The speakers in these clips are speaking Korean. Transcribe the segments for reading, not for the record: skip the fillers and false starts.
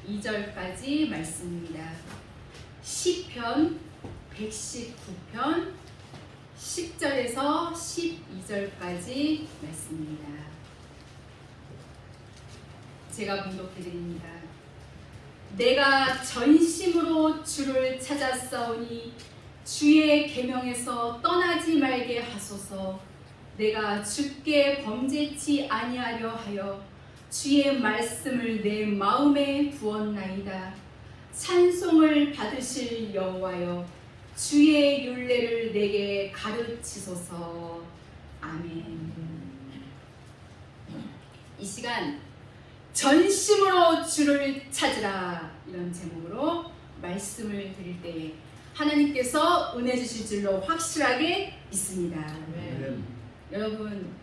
2절까지 말씀입니다. 시편 119편 10절에서 12절까지 말씀입니다. 제가 봉독해드립니다. 내가 전심으로 주를 찾았사오니 주의 계명에서 떠나지 말게 하소서. 내가 주께 범죄치 아니하려 하여 주의 말씀을 내 마음에 두었나이다. 찬송을 받으실 여호와여, 주의 율례를 내게 가르치소서. 아멘. 이 시간 전심으로 주를 찾으라, 이런 제목으로 말씀을 드릴 때에 하나님께서 은혜 주실 줄로 확실하게 믿습니다. 여러분,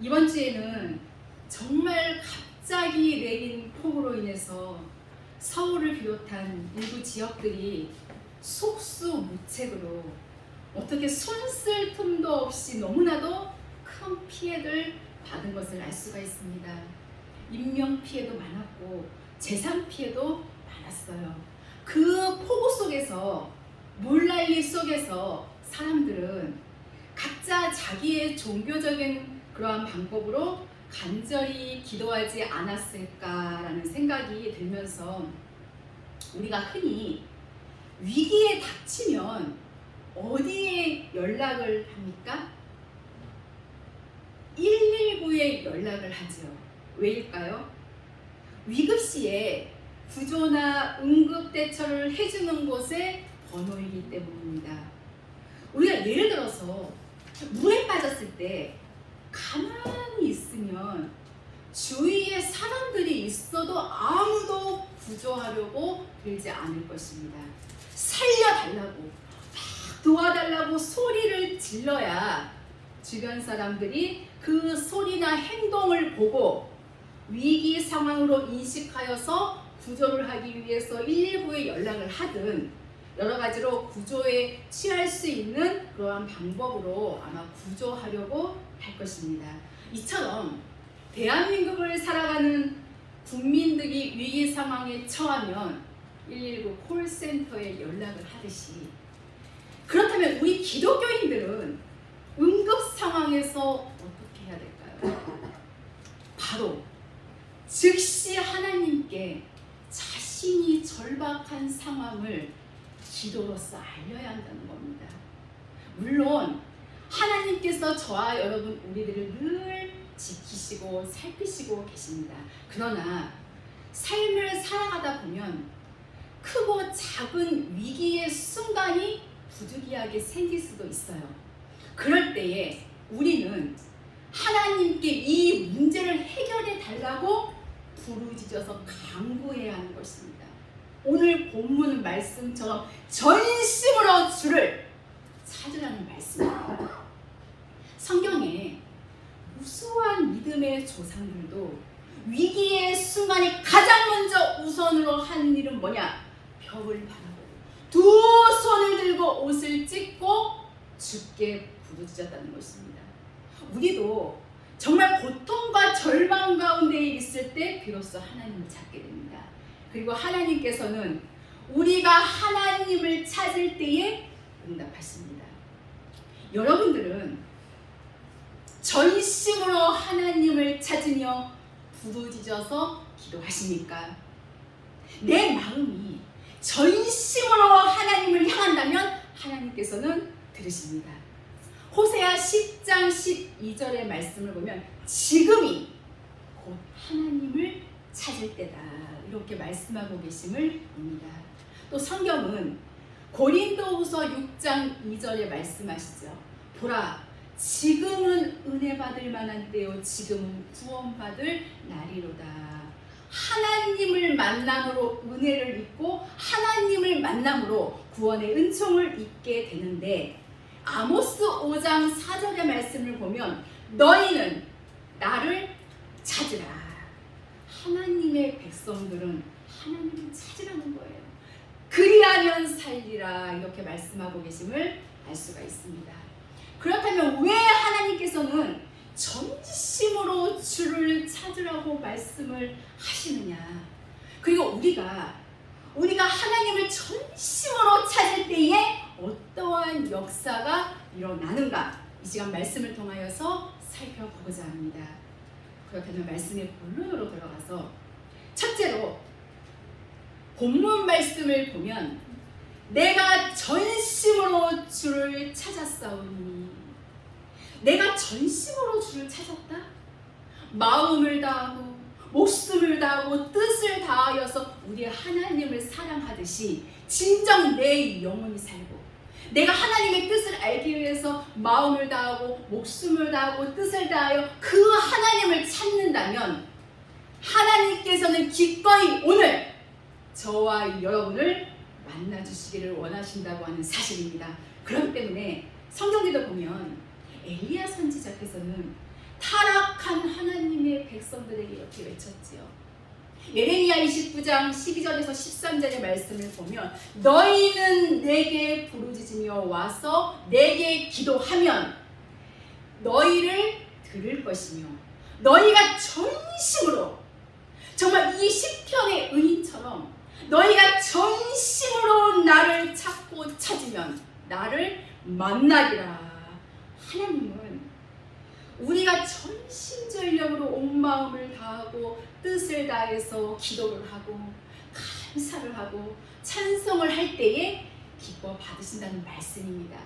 이번 주에는 정말 갑자기 내린 폭우로 인해서 서울을 비롯한 일부 지역들이 속수무책으로 어떻게 손 쓸 틈도 없이 너무나도 큰 피해를 받은 것을 알 수가 있습니다. 인명 피해도 많았고 재산 피해도 많았어요. 그 폭우 속에서, 물난리 속에서 사람들은 각자 자기의 종교적인 그러한 방법으로 간절히 기도하지 않았을까라는 생각이 들면서, 우리가 흔히 위기에 닥치면 어디에 연락을 합니까? 119에 연락을 하죠. 왜일까요? 위급시에 구조나 응급대처를 해주는 곳의 번호이기 때문입니다. 우리가 예를 들어서 물에 빠졌을 때 가만히 있으면 주위에 사람들이 있어도 아무도 구조하려고 들지 않을 것입니다. 살려달라고, 막 도와달라고 소리를 질러야 주변 사람들이 그 소리나 행동을 보고 위기 상황으로 인식하여서 구조를 하기 위해서 119에 연락을 하든 여러 가지로 구조에 취할 수 있는 그러한 방법으로 아마 구조하려고 할 것입니다. 이처럼 대한민국을 살아가는 국민들이 위기 상황에 처하면 119 콜센터에 연락을 하듯이, 그렇다면 우리 기독교인들은 응급 상황에서 어떻게 해야 될까요? 바로 즉시 하나님께 자신이 절박한 상황을 기도로서 알려야 한다는 겁니다. 물론 하나님께서 저와 여러분 우리들을 늘 지키시고 살피시고 계십니다. 그러나 삶을 살아가다 보면 크고 작은 위기의 순간이 부득이하게 생길 수도 있어요. 그럴 때에 우리는 하나님께 이 문제를 해결해 달라고 부르짖어서 간구해야 하는 것입니다. 오늘 본문 말씀처럼 전심으로 주를 찾으라는 말씀입니다. 성경에 우수한 믿음의 조상들도 위기의 순간에 가장 먼저 우선으로 한 일은 뭐냐? 벽을 바라보고 두 손을 들고 옷을 찢고 주께 부르짖었다는 것입니다. 우리도 정말 고통과 절망 가운데 있을 때 비로소 하나님을 찾게 됩니다. 그리고 하나님께서는 우리가 하나님을 찾을 때에 응답하십니다. 여러분들은 전심으로 하나님을 찾으며 부르짖어서 기도하십니까? 내 마음이 전심으로 하나님을 향한다면 하나님께서는 들으십니다. 호세아 10장 12절의 말씀을 보면 지금이 곧 하나님을 찾을 때다, 이렇게 말씀하고 계심을 봅니다. 또 성경은 고린도후서 6장 2절에 말씀하시죠. 보라, 지금은 은혜 받을 만한 때요, 지금은 구원받을 날이로다. 하나님을 만남으로 은혜를 입고 하나님을 만남으로 구원의 은총을 입게 되는데, 아모스 5장 4절의 말씀을 보면 너희는 나를 찾으라. 하나님의 백성들은 하나님을 찾으라는 거예요. 그리하면 살리라, 이렇게 말씀하고 계심을 알 수가 있습니다. 그렇다면 왜 하나님께서는 전심으로 주를 찾으라고 말씀을 하시느냐? 그리고 우리가 하나님을 전심으로 찾을 때에 어떠한 역사가 일어나는가, 이 시간 말씀을 통하여서 살펴보고자 합니다. 그렇다면 말씀의 본론으로 들어가서 첫째로 본문 말씀을 보면 내가 전심으로 주를 찾았사오니, 내가 전심으로 주를 찾았다? 마음을 다하고 목숨을 다하고 뜻을 다하여서 우리 하나님을 사랑하듯이 진정 내 영혼이 살고, 내가 하나님의 뜻을 알기 위해서 마음을 다하고 목숨을 다하고 뜻을 다하여 그 하나님을 찾는다면 하나님께서는 기꺼이 오늘 저와 여러분을 만나주시기를 원하신다고 하는 사실입니다. 그렇기 때문에 성경에도 보면 엘리야 선지자께서는 타락한 하나님의 백성들에게 이렇게 외쳤지요. 예레미야 29장 12절에서 13절의 말씀을 보면 너희는 내게 부르짖으며 와서 내게 기도하면 너희를 들을 것이며, 너희가 전심으로, 정말 이 시편의 의인처럼 너희가 전심으로 나를 찾고 찾으면 나를 만나리라. 하나님은 우리가 전심전력으로 온 마음을 다하고 뜻을 다해서 기도를 하고 감사를 하고 찬송을 할 때에 기뻐 받으신다는 말씀입니다.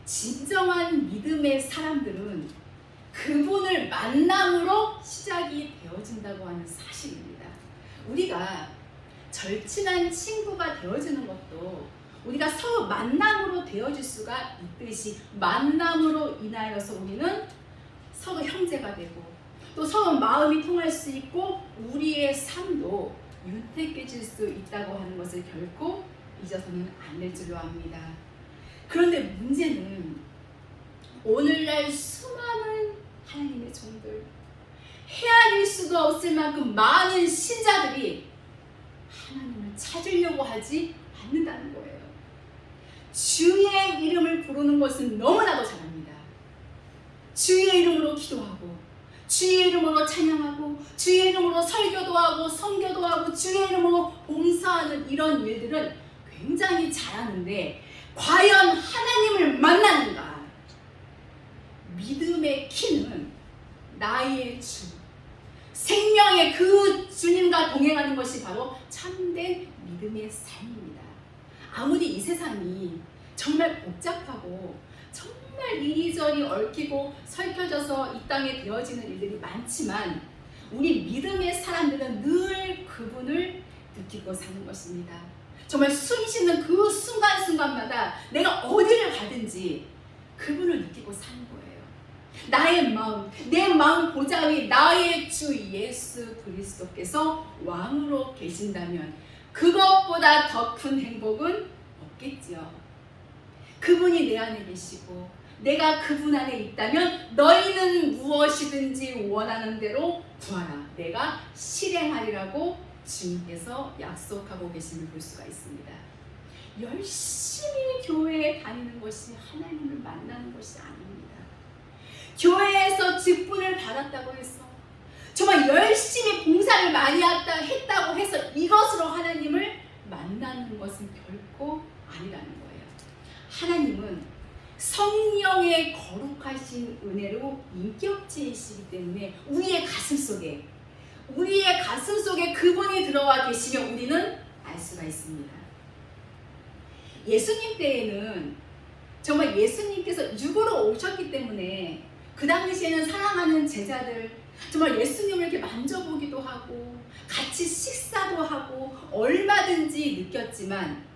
진정한 믿음의 사람들은 그분을 만남으로 시작이 되어진다고 하는 사실입니다. 우리가 절친한 친구가 되어지는 것도 우리가 서로 만남으로 되어질 수가 있듯이, 만남으로 인하여서 우리는 서로 형제가 되고 또 서로 마음이 통할 수 있고 우리의 삶도 윤택해질 수 있다고 하는 것을 결코 잊어서는 안 될 줄로 압니다. 그런데 문제는 오늘날 수많은 하나님의 종들, 헤아릴 수가 없을 만큼 많은 신자들이 하나님을 찾으려고 하지 않는다는 거예요. 주의 이름을 부르는 것은 너무나도 잘합니다. 주의 이름으로 기도하고 주의 이름으로 찬양하고 주의 이름으로 설교도 하고 선교도 하고 주의 이름으로 봉사하는 이런 일들은 굉장히 잘하는데 과연 하나님을 만나는가? 믿음의 키는 나의 주, 생명의 그 주님과 동행하는 것이 바로 참된 믿음의 삶입니다. 아무리 이 세상이 정말 복잡하고 정말 이리저리 얽히고 설켜져서 이 땅에 되어지는 일들이 많지만 우리 믿음의 사람들은 늘 그분을 느끼고 사는 것입니다. 정말 숨 쉬는 그 순간순간마다 내가 어디를 가든지 그분을 느끼고 사는 거예요. 나의 마음, 내 마음 보좌 위 나의 주 예수 그리스도께서 왕으로 계신다면 그것보다 더 큰 행복은 없겠지요. 그분이 내 안에 계시고 내가 그분 안에 있다면 너희는 무엇이든지 원하는 대로 구하라. 내가 실행하리라고 주님께서 약속하고 계심을 볼 수가 있습니다. 열심히 교회에 다니는 것이 하나님을 만나는 것이 아닙니다. 교회에서 직분을 받았다고 해서 정말 열심히 봉사를 많이 했다고 해서 이것으로 하나님을 만나는 것은 결코 아니라는 거예요. 하나님은 성령의 거룩하신 은혜로 인격체이시기 때문에 우리의 가슴 속에 그분이 들어와 계시면 우리는 알 수가 있습니다. 예수님 때에는 정말 예수님께서 육으로 오셨기 때문에 그 당시에는 사랑하는 제자들 정말 예수님을 이렇게 만져보기도 하고 같이 식사도 하고 얼마든지 느꼈지만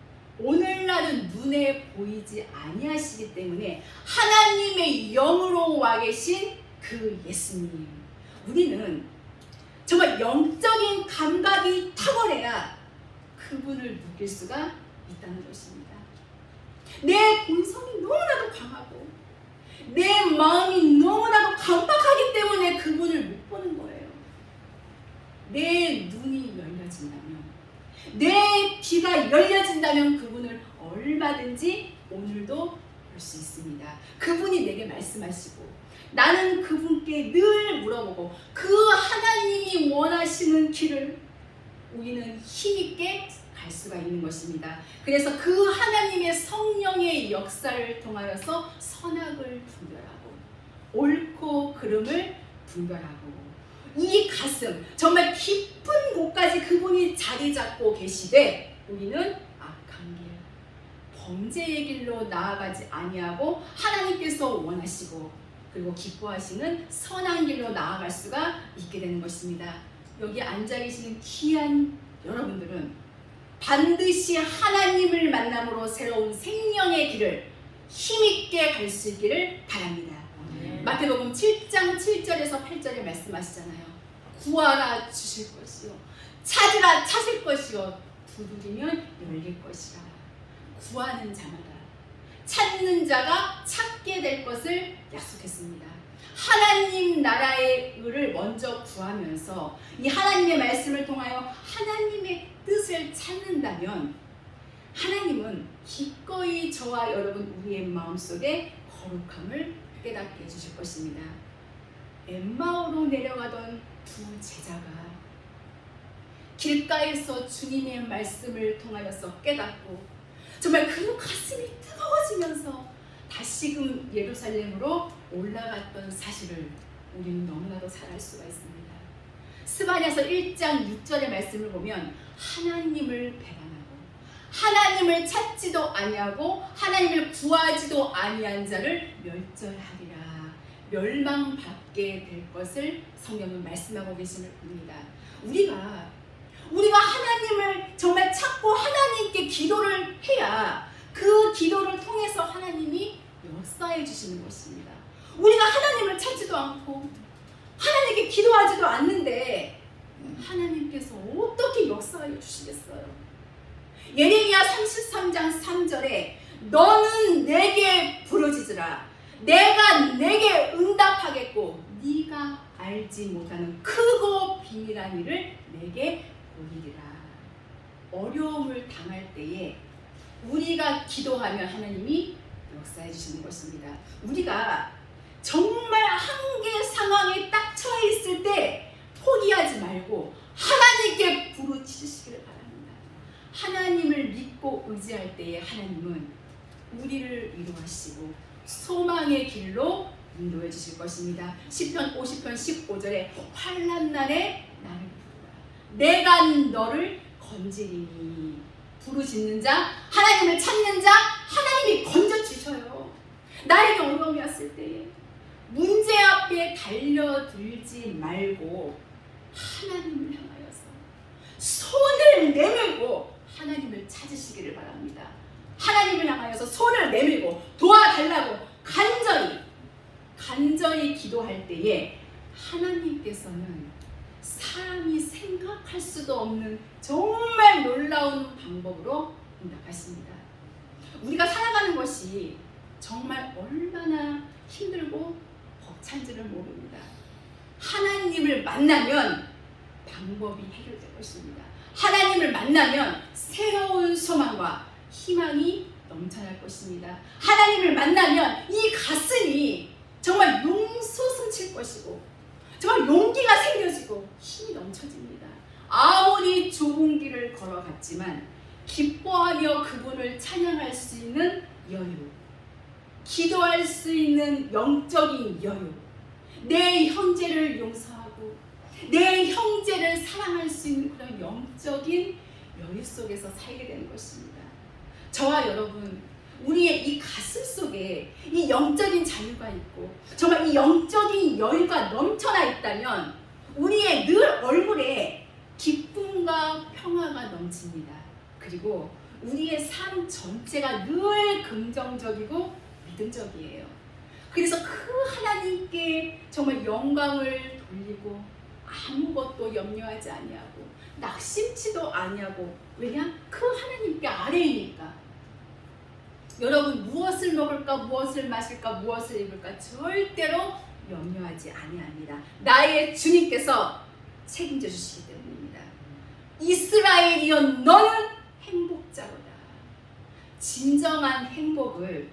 오늘날은 눈에 보이지 아니하시기 때문에 하나님의 영으로 와 계신 그 예수님, 우리는 정말 영적인 감각이 탁월해야 그분을 느낄 수가 있다는 것입니다. 내 본성이 너무나도 강하고 내 마음이 너무나도 강박하기 때문에 그분을 못 보는 거예요. 내 눈이 열려진다면, 내 귀가 열려진다면 그분을 얼마든지 오늘도 볼 수 있습니다. 그분이 내게 말씀하시고 나는 그분께 늘 물어보고 그 하나님이 원하시는 길을 우리는 힘있게 갈 수가 있는 것입니다. 그래서 그 하나님의 성령의 역사를 통하여서 선악을 분별하고 옳고 그름을 분별하고 이 가슴 정말 깊은 곳까지 그분이 자리 잡고 계시되 우리는 악한 길 범죄의 길로 나아가지 아니하고 하나님께서 원하시고 그리고 기뻐하시는 선한 길로 나아갈 수가 있게 되는 것입니다. 여기 앉아 계시는 귀한 여러분들은 반드시 하나님을 만남으로 새로운 생명의 길을 힘있게 갈 수 있기를 바랍니다. 마태복음 7장 7절에서 8절에 말씀하시잖아요. 구하라 주실 것이요 찾으라 찾을 것이요 두드리면 열릴 것이라. 구하는 자마다 찾는 자가 찾게 될 것을 약속했습니다. 하나님 나라의 의를 먼저 구하면서 이 하나님의 말씀을 통하여 하나님의 뜻을 찾는다면 하나님은 기꺼이 저와 여러분 우리의 마음속에 거룩함을 깨닫게 해주실 것입니다. 엠마오로 내려가던 두 제자가 길가에서 주님의 말씀을 통하여서 깨닫고 정말 그 가슴이 뜨거워지면서 다시금 예루살렘으로 올라갔던 사실을 우리는 너무나도 잘 알 수가 있습니다. 스바냐서 1장 6절의 말씀을 보면 하나님을 배반하고 하나님을 찾지도 아니하고 하나님을 구하지도 아니한 자를 멸절하리라. 멸망받게 될 것을 성경은 말씀하고 계심을 봅니다. 우리가 하나님을 정말 찾고 하나님께 기도를 해야 그 기도를 통해서 하나님이 역사해 주시는 것입니다. 우리가 하나님을 찾지도 않고 하나님께 기도하지도 않는데 하나님께서 어떻게 역사해 주시겠어요? 예레미야 33장 3절에 너는 내게 부르짖으라 내가 내게 응답하겠고 네가 알지 못하는 크고 비밀한 일을 내게 보이리라. 어려움을 당할 때에 우리가 기도하면 하나님이 역사해 주시는 것입니다. 우리가 정말 한계 상황에 딱 처해 있을 때 포기하지 말고 하나님께 부르짖으시기를 바랍니다. 하나님을 믿고 의지할 때에 하나님은 우리를 위로하시고 소망의 길로 인도해 주실 것입니다. 시편 50편 15절에 환난 날에 나를 부르라 내가 너를 건지리니. 부르짖는 자, 하나님을 찾는 자, 하나님이 건져주셔요. 나에게 어려움이 왔을 때에 문제 앞에 달려들지 말고 하나님을 향하여서 손을 내밀고 하나님을 찾으시기를 바랍니다. 하나님을 향하여서 손을 내밀고 도와달라고 간절히 기도할 때에 하나님께서는 사람이 생각할 수도 없는 정말 놀라운 방법으로 응답하십니다. 우리가 살아가는 것이 정말 얼마나 힘들고 벅찬지를 모릅니다. 하나님을 만나면 방법이 해결될 것입니다. 하나님을 만나면 새로운 소망과 희망이 넘쳐날 것입니다. 하나님을 만나면 이 가슴이 정말 용솟음칠 것이고 정말 용기가 생겨지고 힘이 넘쳐집니다. 아무리 좁은 길을 걸어갔지만 기뻐하며 그분을 찬양할 수 있는 여유, 기도할 수 있는 영적인 여유, 내 형제를 용서하고 내 형제를 사랑할 수 있는 그런 영적인 여유 속에서 살게 되는 것입니다. 저와 여러분, 우리의 이 가슴 속에 이 영적인 자유가 있고 정말 이 영적인 여유가 넘쳐나 있다면 우리의 늘 얼굴에 기쁨과 평화가 넘칩니다. 그리고 우리의 삶 전체가 늘 긍정적이고 믿음적이에요. 그래서 그 하나님께 정말 영광을 돌리고 아무것도 염려하지 아니하고 낙심치도 아니하고 왜냐? 그 하나님께 아래이니까. 여러분 무엇을 먹을까 무엇을 마실까 무엇을 입을까 절대로 염려하지 아니합니다. 나의 주님께서 책임져 주시기 때문입니다. 이스라엘이여 너는 행복자로다. 진정한 행복을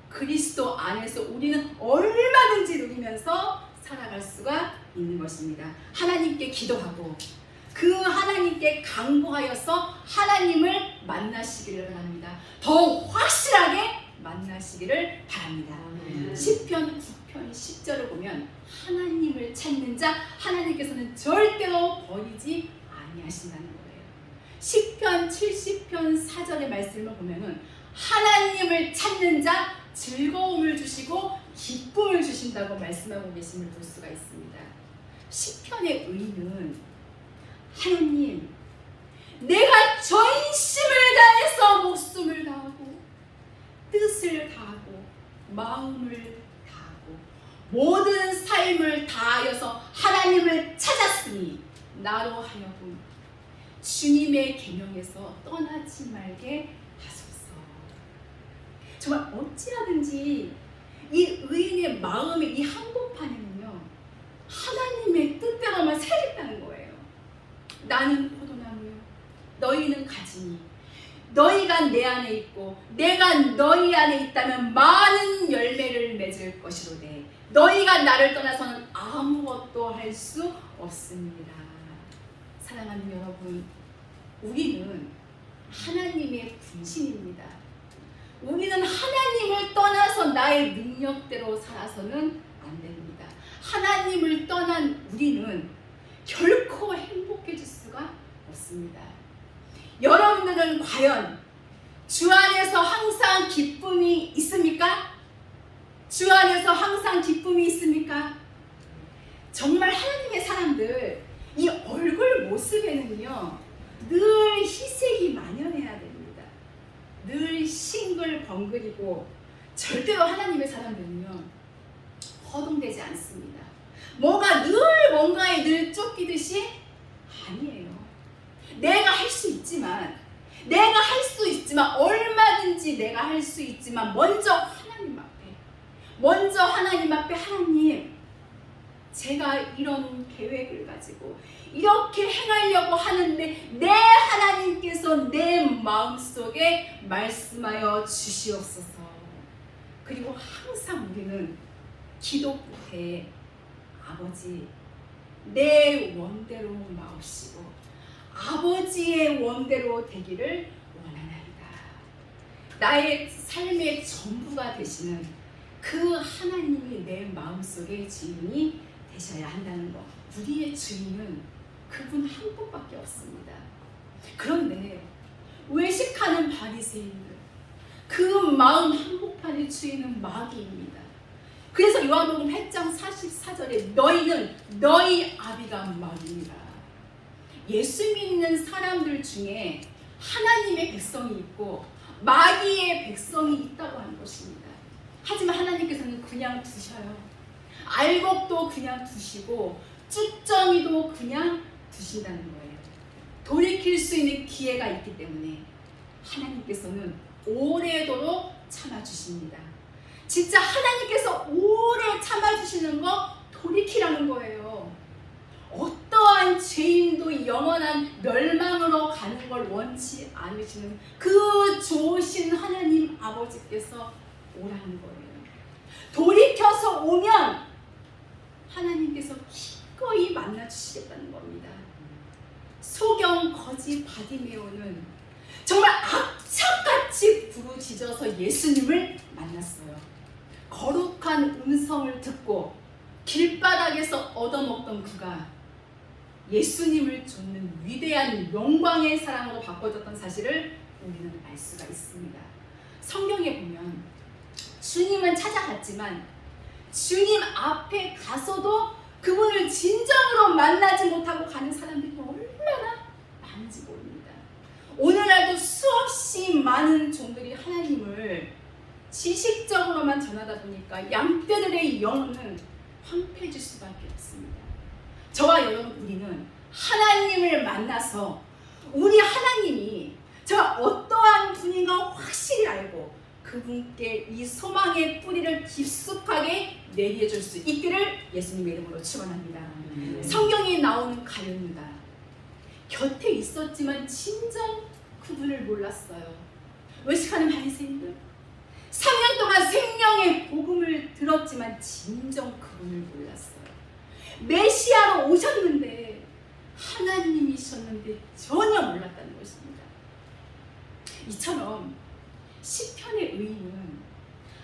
그리스도 안에서 우리는 얼마든지 누리면서 살아갈 수가 있는 것입니다. 하나님께 기도하고 그 하나님께 간구하여서 하나님을 만나시기를 바랍니다. 더 확실하게 만나시기를 바랍니다. 시편 9편 10절을 보면 하나님을 찾는 자 하나님께서는 절대로 버리지 아니하신다는 거예요. 시편 70편 4절의 말씀을 보면은 하나님을 찾는 자 즐거움을 주시고 기쁨을 주신다고 말씀하고 계심을 볼 수가 있습니다. 시편의 의는 하나님, 내가 전심을 다해서 목숨을 다하고 뜻을 다하고 마음을 다하고 모든 삶을 다하여서 하나님을 찾았으니 나로 하여금 주님의 계명에서 떠나지 말게 하소서. 정말 어찌하든지 이 의인의 마음의 이 한복판에는요 하나님의 뜻대로만 새겼다는 거예요. 나는 포도나무요 너희는 가지니 너희가 내 안에 있고 내가 너희 안에 있다면 많은 열매를 맺을 것이로되 너희가 나를 떠나서는 아무것도 할 수 없습니다. 사랑하는 여러분, 우리는 하나님의 분신입니다. 우리는 하나님을 떠나서 나의 능력대로 살아서는 안 됩니다. 하나님을 떠난 우리는 결코 행복해질 수가 없습니다. 여러분들은 과연 주 안에서 항상 기쁨이 있습니까? 주 안에서 항상 기쁨이 있습니까? 정말 하나님의 사람들 이 얼굴 모습에는요 늘 희색이 만연해야 됩니다. 늘 싱글벙글이고 절대로 하나님의 사람들은요 허둥대지 않습니다. 뭔가에 늘 쫓기듯이 아니에요. 내가 할 수 있지만 얼마든지 내가 할 수 있지만 먼저 하나님 앞에 하나님, 제가 이런 계획을 가지고 이렇게 행하려고 하는데 내 하나님께서 내 마음속에 말씀하여 주시옵소서. 그리고 항상 우리는 기도 끝에 아버지 내 원대로 마옵시고 아버지의 원대로 되기를 원하나이다. 나의 삶의 전부가 되시는 그 하나님이 내 마음속의 주인이 되셔야 한다는 것. 우리의 주인은 그분 한 분밖에 없습니다. 그런데 외식하는 바리새인들 그 마음 한복판의 주인은 마귀입니다. 그래서 요한복음 8장 44절에 너희는 너희 아비가 마귀니라. 예수 믿는 사람들 중에 하나님의 백성이 있고 마귀의 백성이 있다고 하는 것입니다. 하지만 하나님께서는 그냥 두셔요. 알곡도 그냥 두시고 쭉정이도 그냥 두신다는 거예요. 돌이킬 수 있는 기회가 있기 때문에 하나님께서는 오래도록 참아주십니다. 진짜 하나님께서 오래 참아주시는 거 돌이키라는 거예요. 어떠한 죄인도 영원한 멸망으로 가는 걸 원치 않으시는 그 좋으신 하나님 아버지께서 오라는 거예요. 돌이켜서 오면 하나님께서 기꺼이 만나주시겠다는 겁니다. 소경 거지 바디메오는 정말 악착같이 부르짖어서 예수님을 만났어요. 거룩한 음성을 듣고 길바닥에서 얻어먹던 그가 예수님을 쫓는 위대한 영광의 사랑으로 바꿔졌던 사실을 우리는 알 수가 있습니다. 성경에 보면 주님은 찾아갔지만 주님 앞에 가서도 그분을 진정으로 만나지 못하고 가는 사람들이 얼마나 많은지 모릅니다. 오늘날도 수없이 많은 종들이 하나님을 지식적으로만 전하다 보니까 양떼들의 영혼은 황폐해질 수밖에 없습니다. 저와 여러분, 우리는 하나님을 만나서 우리 하나님이 저가 어떠한 분인가 확실히 알고 그분께 이 소망의 뿌리를 깊숙하게 내리해 줄 수 있기를 예수님의 이름으로 축원합니다. 성경에 나오는 가룟 유다, 곁에 있었지만 진정 그분을 몰랐어요. 외식하는 바리새인들, 3년 동안 생명의 복음을 들었지만 진정 그분을 몰랐어요. 메시아로 오셨는데 하나님이셨는데 전혀 몰랐다는 것입니다. 이처럼 시편의 의인은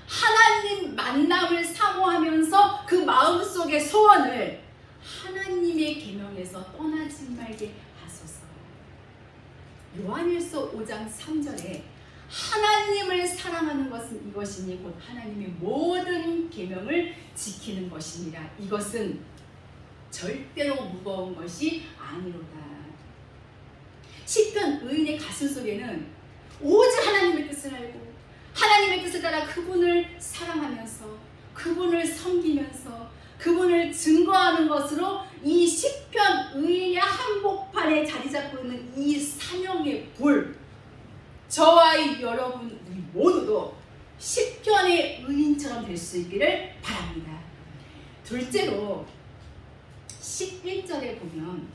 하나님 만남을 사모하면서 그 마음속의 소원을 하나님의 계명에서 떠나지 말게 하소서. 요한일서 5장 3절에 하나님을 사랑하는 것은 이것이니 곧 하나님의 모든 계명을 지키는 것이니라. 이것은 절대로 무거운 것이 아니로다. 시편 의인의 가슴 속에는 오직 하나님의 뜻을 알고 하나님의 뜻을 따라 그분을 사랑하면서 그분을 섬기면서 그분을 증거하는 것으로 이 시편 의인의 한복판에 자리 잡고 있는 이 사명의 불, 저와 여러분 우리 모두도 시편의 의인처럼 될 수 있기를 바랍니다. 둘째로 11절에 보면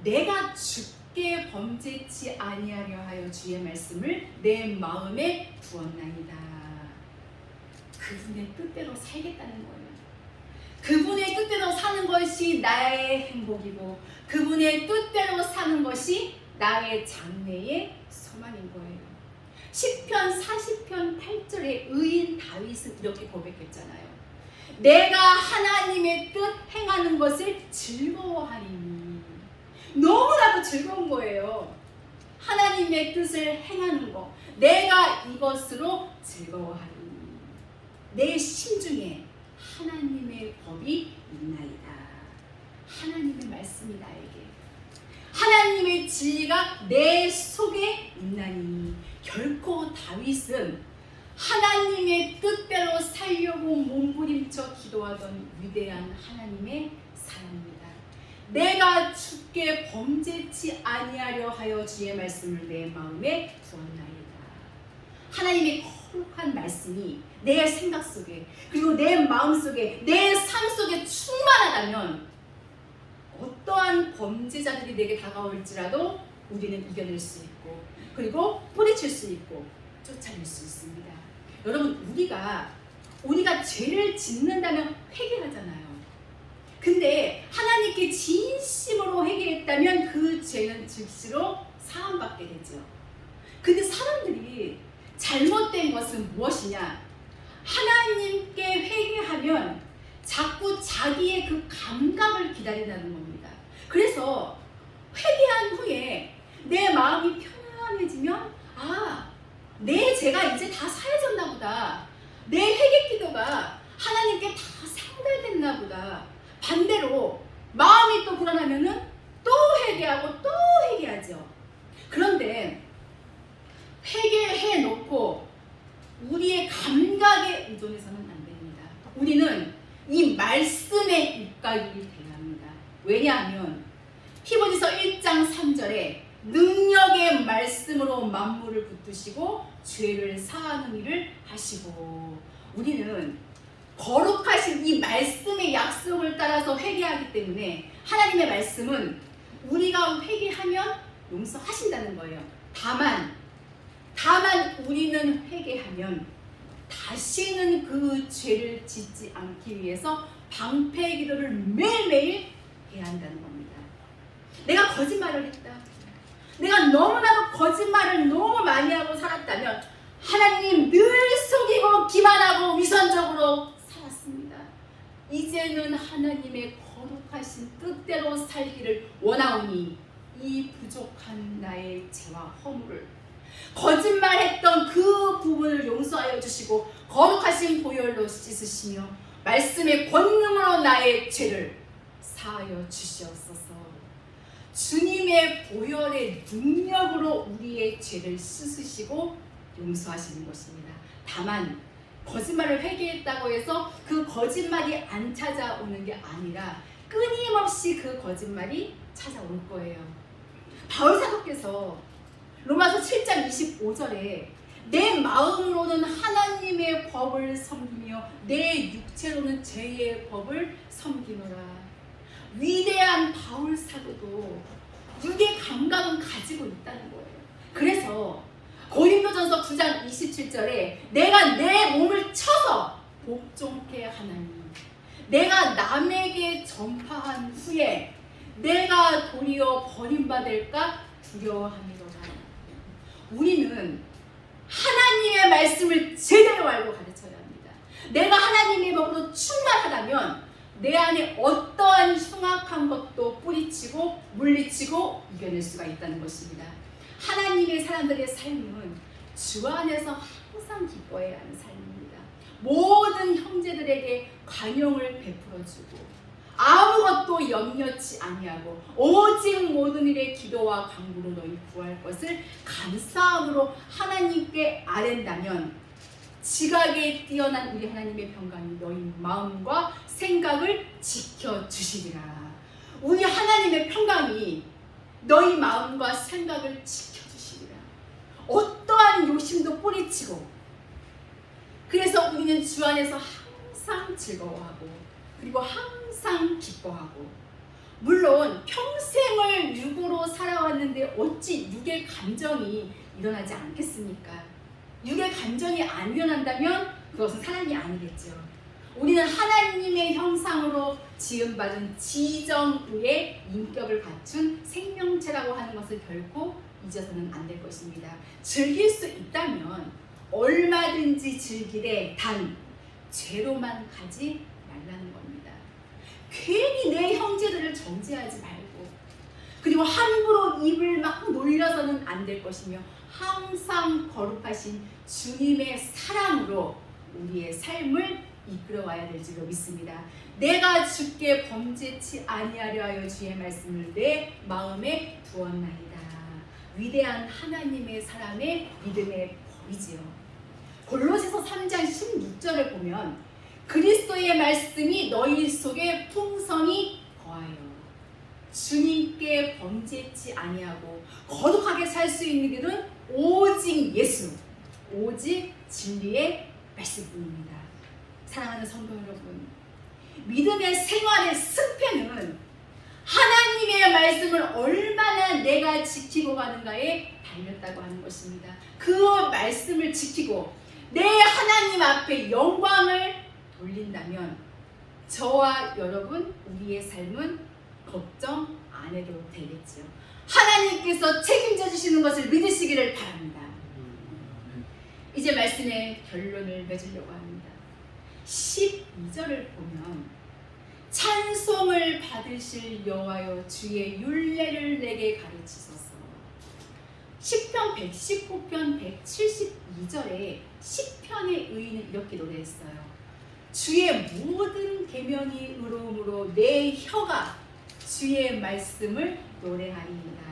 내가 주께 범죄치 아니하려 하여 주의 말씀을 내 마음에 두었나이다. 그분의 뜻대로 살겠다는 거예요. 그분의 뜻대로 사는 것이 나의 행복이고 그분의 뜻대로 사는 것이 나의 장래의 소망인 거예요. 시편 40편 8절에 의인 다윗은 이렇게 고백했잖아요. 내가 하나님의 뜻 행하는 것을 즐거워하리니. 너무나도 즐거운 거예요. 하나님의 뜻을 행하는 것, 내가 이것으로 즐거워하리니. 내 심중에 하나님의 법이 있나이다. 하나님의 말씀이 나에게, 하나님의 진리가 내 속에 있나니. 결코 다윗은 하나님의 뜻대로 살려고 몸부림쳐 기도하던 위대한 하나님의 사람입니다. 내가 주께 범죄치 아니하려 하여 주의 말씀을 내 마음에 두었나이다. 하나님의 거룩한 말씀이 내 생각 속에 그리고 내 마음 속에 내 삶 속에 충만하다면 어떠한 범죄자들이 내게 다가올지라도 우리는 이겨낼 수 있고 그리고 뿌리칠 수 있고 쫓아낼 수 있습니다. 여러분 우리가 죄를 짓는다면 회개하잖아요. 근데 하나님께 진심으로 회개했다면 그 죄는 즉시로 사함받게 되죠. 근데 사람들이 잘못된 것은 무엇이냐? 하나님께 회개하면 자꾸 자기의 그 감각을 기다린다는 겁니다. 그래서 회개한 후에 내 마음이 편안해지면 내 죄가 이제 다 사해졌나 보다. 내 회개 기도가 하나님께 다 상달됐나 보다. 반대로 마음이 또 불안하면은 또 회개하고 또 회개하죠. 그런데 회개해 놓고 우리의 감각에 의존해서는 안 됩니다. 우리는 이 말씀에 입각이 돼야 합니다. 왜냐하면 히브리서 1장 3절에 능력의 말씀으로 만물을 붙드시고 죄를 사하는 일을 하시고, 우리는 거룩하신 이 말씀의 약속을 따라서 회개하기 때문에 하나님의 말씀은 우리가 회개하면 용서하신다는 거예요. 다만 우리는 회개하면 다시는 그 죄를 짓지 않기 위해서 방패 기도를 매일매일 해야 한다는 겁니다. 내가 거짓말을 했다. 내가 너무나도 거짓말을 너무 많이 하고 살았다면 하나님 늘 속이고 기만하고 위선적으로 살았습니다. 이제는 하나님의 거룩하신 뜻대로 살기를 원하오니 이 부족한 나의 죄와 허물을, 거짓말했던 그 부분을 용서하여 주시고 거룩하신 보혈로 씻으시며 말씀의 권능으로 나의 죄를 사하여 주시옵소서. 주님의 보혈의 능력으로 우리의 죄를 씻으시고 용서하시는 것입니다. 다만 거짓말을 회개했다고 해서 그 거짓말이 안 찾아오는 게 아니라 끊임없이 그 거짓말이 찾아올 거예요. 바울 사도께서 로마서 7장 25절에 내 마음으로는 하나님의 법을 섬기며 내 육체로는 죄의 법을 섬기노라. 위대한 바울 사도도 육의 감각은 가지고 있다는 거예요. 그래서 고린도전서 9장 27절에 내가 내 몸을 쳐서 복종케 하나니 내가 남에게 전파한 후에 내가 도리어 버림받을까 두려워함이로다. 우리는 하나님의 말씀을 제대로 알고 가르쳐야 합니다. 내가 하나님의 법으로 충만하다면 내 안에 어떠한 흉악한 것도 뿌리치고 물리치고 이겨낼 수가 있다는 것입니다. 하나님의 사람들의 삶은 주 안에서 항상 기뻐해야 하는 삶입니다. 모든 형제들에게 관용을 베풀어주고 아무것도 염려치 아니하고 오직 모든 일에 기도와 간구로 너희 구할 것을 감사함으로 하나님께 아랜다면 지각에 뛰어난 우리 하나님의 평강이 너희 마음과 생각을 지켜주시리라. 우리 하나님의 평강이 너희 마음과 생각을 지켜주시리라. 어떠한 요심도 뿌리치고, 그래서 우리는 주 안에서 항상 즐거워하고 그리고 항상 기뻐하고, 물론 평생을 육으로 살아왔는데 어찌 육의 감정이 일어나지 않겠습니까? 육의 감정이 안 일어난다면 그것은 사람이 아니겠죠. 우리는 하나님의 형상으로 지음받은 지정의의 인격을 갖춘 생명체라고 하는 것을 결코 잊어서는 안 될 것입니다. 즐길 수 있다면 얼마든지 즐기되 단 죄로만 가지 말라는 겁니다. 괜히 내 형제들을 정죄하지 말고, 그리고 함부로 입을 막 놀려서는 안 될 것이며, 항상 거룩하신 주님의 사랑으로 우리의 삶을 이끌어와야 될 줄로 믿습니다. 내가 주께 범죄치 아니하려 하여 주의 말씀을 내 마음에 두었나이다. 위대한 하나님의 사람의 믿음의 법이지요. 골로새서 3장 16절을 보면 그리스도의 말씀이 너희 속에 풍성히 거하여 주님께 범죄치 아니하고 거룩하게 살 수 있는 길은 오직 예수, 오직 진리의 말씀뿐입니다. 사랑하는 성도 여러분, 믿음의 생활의 승패는 하나님의 말씀을 얼마나 내가 지키고 가는가에 달렸다고 하는 것입니다. 그 말씀을 지키고 내 하나님 앞에 영광을 돌린다면 저와 여러분, 우리의 삶은 걱정 안 해도 되겠죠. 하나님께서 책임져 주시는 것을 믿으시기를 바랍니다. 이제 말씀의 결론을 맺으려고 합니다. 12절을 보면 찬송을 받으실 여호와여 주의 율례를 내게 가르치소서. 시편 119편 172절에 시편의 의인은 이렇게 노래했어요. 주의 모든 계명이 의로움으로 내 혀가 주의 말씀을 노래하리이다.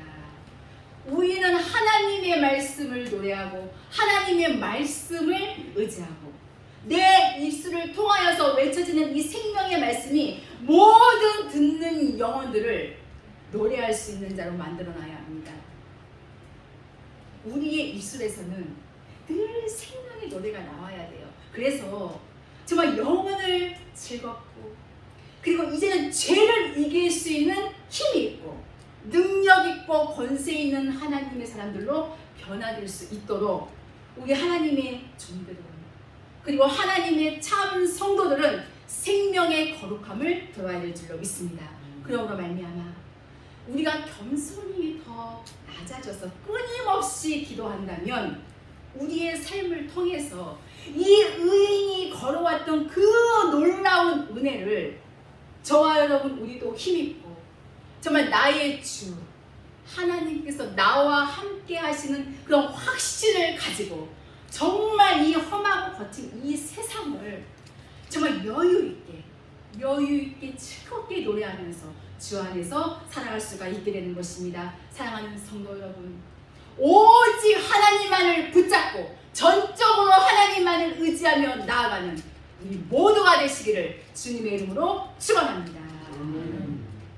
우리는 하나님의 말씀을 노래하고 하나님의 말씀을 의지하고 내 입술을 통하여서 외쳐지는 이 생명의 말씀이 모든 듣는 영혼들을 노래할 수 있는 자로 만들어놔야 합니다. 우리의 입술에서는 늘 생명의 노래가 나와야 돼요. 그래서 정말 영혼을 즐겁고, 그리고 이제는 죄를 이길 수 있는 힘이 있고 능력 있고 권세 있는 하나님의 사람들로 변화될 수 있도록 우리 하나님의 종들은, 그리고 하나님의 참 성도들은 생명의 거룩함을 돌아야 될 줄로 믿습니다. 그러므로 말미암아 우리가 겸손히 더 낮아져서 끊임없이 기도한다면 우리의 삶을 통해서 이 의인이 걸어왔던 그 놀라운 은혜를 저와 여러분 우리도 힘입고, 정말 나의 주 하나님께서 나와 함께 하시는 그런 확신을 가지고 정말 이 험하고 거친 이 세상을 정말 여유 있게 즐겁게 노래하면서 주 안에서 살아갈 수가 있게 되는 것입니다. 사랑하는 성도 여러분, 오직 하나님만을 붙잡고 전적으로 하나님만을 의지하며 나아가는 우리 모두가 되시기를 주님의 이름으로 축원합니다.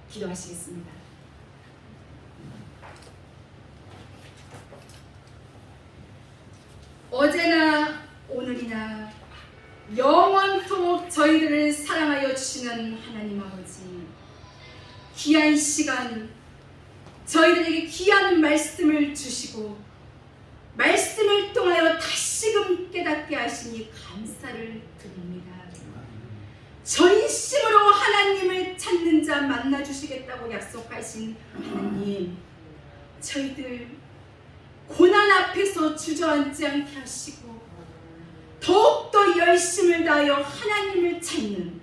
기도하시겠습니다. 어제나 오늘이나 영원토록 저희들을 사랑하여 주시는 하나님 아버지, 귀한 시간 저희들에게 귀한 말씀을 주시고 말씀을 통하여 다시금 깨닫게 하시니 감사를 드립니다. 전심으로 하나님을 찾는 자 만나주시겠다고 약속하신 하나님, 저희들 고난 앞에서 주저앉지 않게 하시고 더욱더 열심을 다하여 하나님을 찾는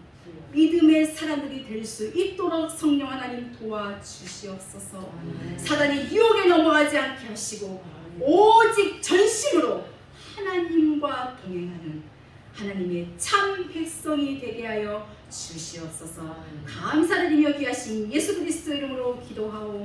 믿음의 사람들이 될 수 있도록 성령 하나님 도와주시옵소서. 사단의 유혹에 넘어가지 않게 하시고 오직 전심으로 하나님과 동행하는 하나님의 참 백성이 되게 하여 주시옵소서. 감사드리며 귀하신 예수 그리스도 이름으로 기도하오